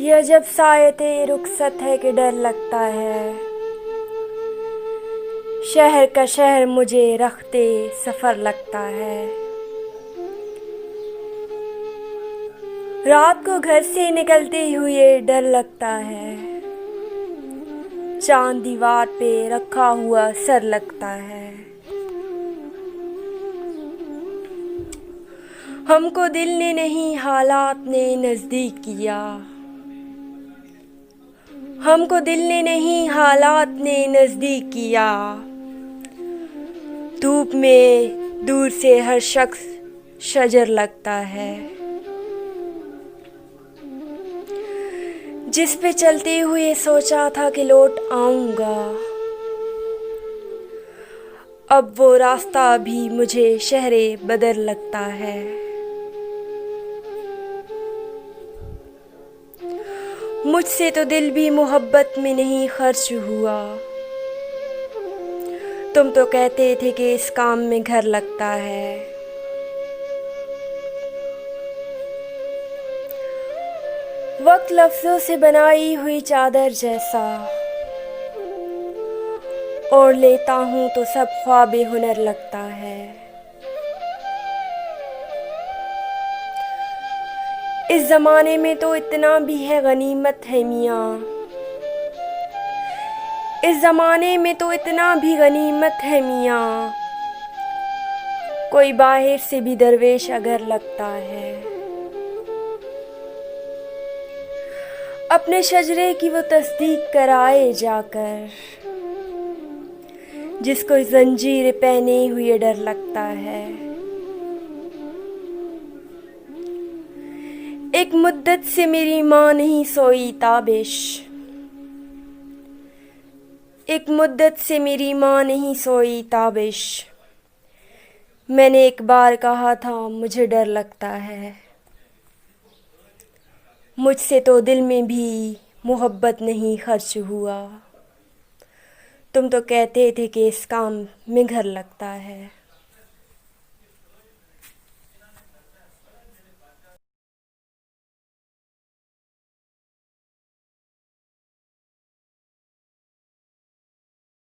ये जब सायते रुखसत है कि डर लगता है। शहर का शहर मुझे रखते सफ़र लगता है। रात को घर से निकलते हुए डर लगता है। चांद दीवार पे रखा हुआ सर लगता है। हमको दिल ने नहीं हालात ने नज़दीक किया। हमको दिल ने नहीं हालात ने नज़दीक किया। धूप में दूर से हर शख्स शजर लगता है। जिस पे चलते हुए सोचा था कि लौट आऊंगा, अब वो रास्ता भी मुझे शहरे बदर लगता है। मुझसे तो दिल भी मोहब्बत में नहीं खर्च हुआ। तुम तो कहते थे कि इस काम में घर लगता है। वक्त लफ्ज़ों से बनाई हुई चादर जैसा, और लेता हूँ तो सब ख्वाबे हुनर लगता है। इस ज़माने में तो इतना भी है गनीमत है मियाँ। इस ज़माने में तो इतना भी गनीमत है मियाँ। कोई बाहर से भी दरवेश अगर लगता है। अपने शजरे की वो तस्दीक कराए जाकर, जिसको जंजीर पहने हुए डर लगता है। एक मुद्दत से मेरी माँ नहीं सोई ताबिश। एक मुद्दत से मेरी माँ नहीं सोई ताबिश। मैंने एक बार कहा था मुझे डर लगता है। मुझसे तो दिल में भी मोहब्बत नहीं खर्च हुआ। तुम तो कहते थे कि इस काम में घर लगता है।